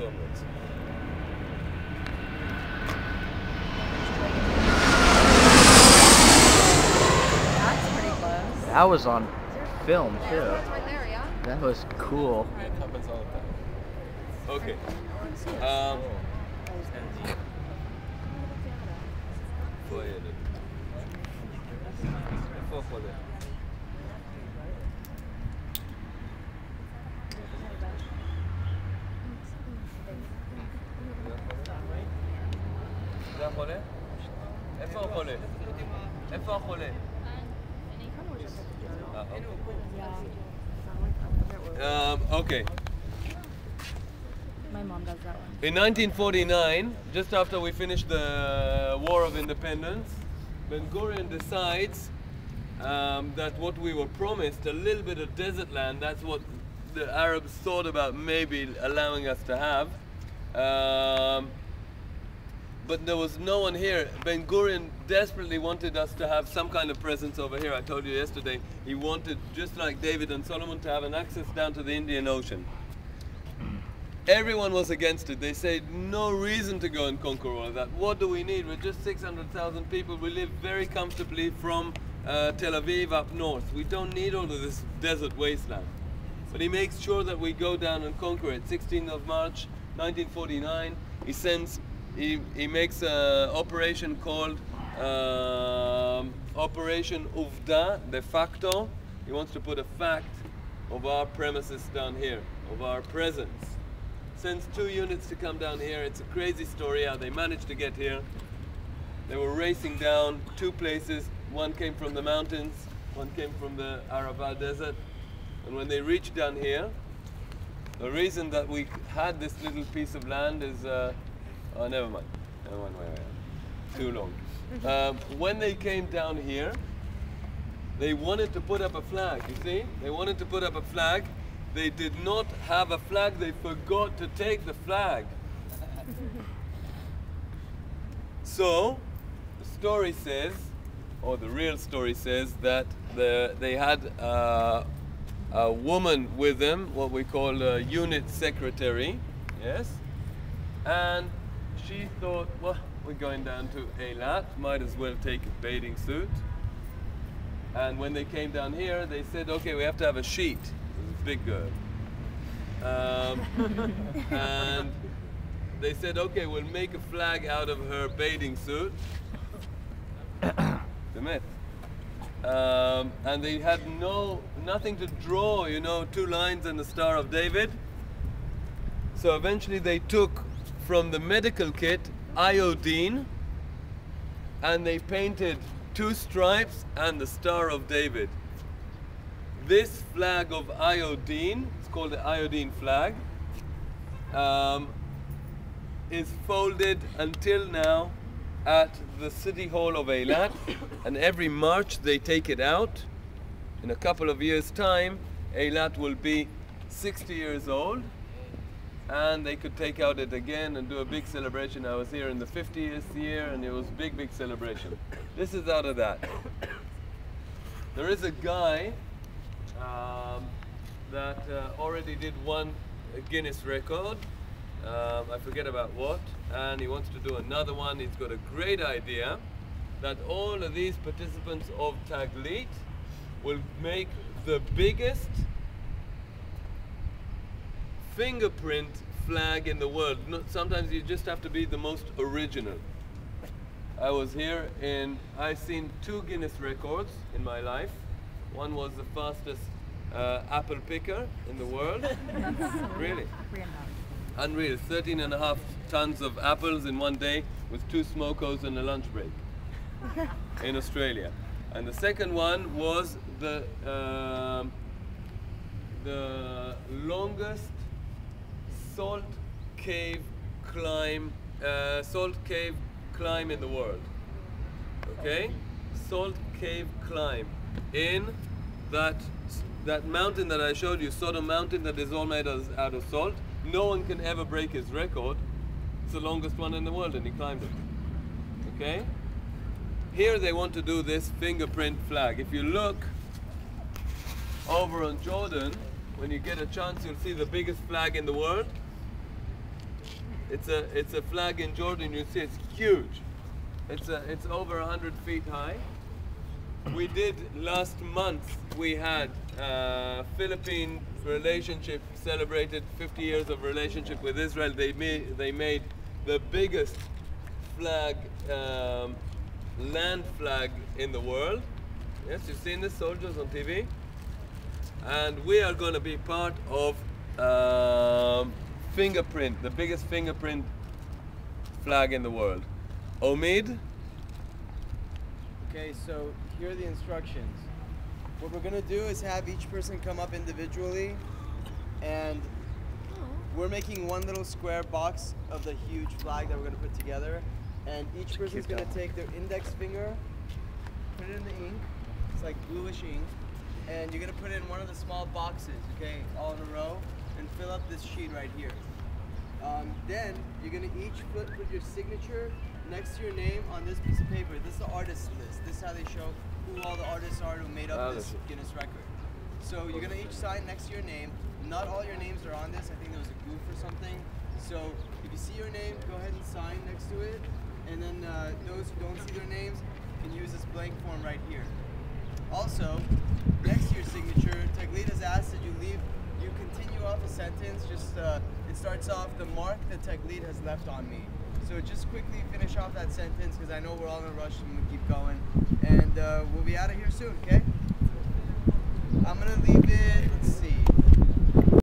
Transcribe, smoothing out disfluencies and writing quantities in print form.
onwards. That's pretty close. That was on film too. That's right there, yeah? That was cool. It happens all the time. Okay. זה החולה? איפה החולה? איפה החולה? Okay. My mom does that one. In 1949, just after we finished the War of Independence, Ben-Gurion decides that what we were promised, a little bit of desert land, that's what the Arabs thought about maybe allowing us to have. But there was no one here. Ben-Gurion desperately wanted us to have some kind of presence over here. I told you yesterday, he wanted, just like David and Solomon, to have an access down to the Indian Ocean. Everyone was against it. They said, no reason to go and conquer all of that. What do we need? We're just 600,000 people. We live very comfortably from Tel Aviv up north. We don't need all of this desert wasteland. But he makes sure that we go down and conquer it. 16th of March, 1949, he makes an operation called Operation Uvda, de facto. He wants to put a fact of our premises down here, of our presence. Sends 2 units to come down here. It's a crazy story how they managed to get here. They were racing down 2 places. One came from the mountains, one came from the Arava desert. And when they reached down here, the reason that we had this little piece of land is oh, never mind. Too long. When they came down here, they wanted to put up a flag, you see? They wanted to put up a flag. They did not have a flag. They forgot to take the flag. So, the story says, or the real story says, that they had a woman with them, what we call a unit secretary, yes? And she thought, well, we're going down to eilat, might as well take a bathing suit. And when they came down here, they said, okay, we have to have a sheet. It was a big girl. And they said, okay, we'll make a flag out of her bathing suit. The myth. And they had nothing to draw, you know, 2 lines and the Star of David. So eventually they took from the medical kit iodine and they painted 2 stripes and the Star of David. This flag of iodine, it's called the iodine flag, is folded until now at the city hall of Eilat, and every March they take it out. In a couple of years' time, Eilat will be 60 years old, and they could take out it again and do a big celebration. I was here in the 50th year and it was big celebration. This is out of that. There is a guy that already did 1 Guinness record, I forget about what, and he wants to do another one. He's got a great idea that all of these participants of Taglit will make the biggest fingerprint flag in the world. Sometimes you just have to be the most original. I was here I've seen 2 Guinness records in my life. One was the fastest apple picker in the world. Really? Unreal. 13.5 tons of apples in one day with 2 smokos and a lunch break in Australia. And the second one was the longest salt cave climb in the world. Okay? Salt cave climb in that mountain that I showed you, Sodom Mountain, that is all made out of salt. No one can ever break his record. It's the longest one in the world and he climbed it. Okay? Here they want to do this fingerprint flag. If you look over on Jordan, when you get a chance, you'll see the biggest flag in the world. It's a flag in Jordan. You see, it's huge. It's over 100 feet high. We did last month. We had Philippine relationship celebrated 50 years of relationship with Israel. They made the biggest flag, land flag in the world. Yes, you've seen the soldiers on TV. And we are going to be part of fingerprint, the biggest fingerprint flag in the world. Omid? Okay, so here are the instructions. What we're gonna do is have each person come up individually, and we're making one little square box of the huge flag that we're gonna put together, and each person's gonna take their index finger, put it in the ink, it's like bluish ink, and you're gonna put it in one of the small boxes, okay, all in a row, and fill up this sheet right here. Then you're gonna each put your signature next to your name on this piece of paper. This is the artist list. This is how they show who all the artists are who made up this Guinness record. So you're gonna each sign next to your name. Not all your names are on this. I think there was a goof or something. So if you see your name, go ahead and sign next to it. And then those who don't see their names can use this blank form right here. Also, next to your signature, Taglit has asked that you continue off a sentence. Just it starts off, the mark that Taglit has left on me. So just quickly finish off that sentence because I know we're all in a rush and we keep going. And we'll be out of here soon, okay? I'm gonna leave it, let's see.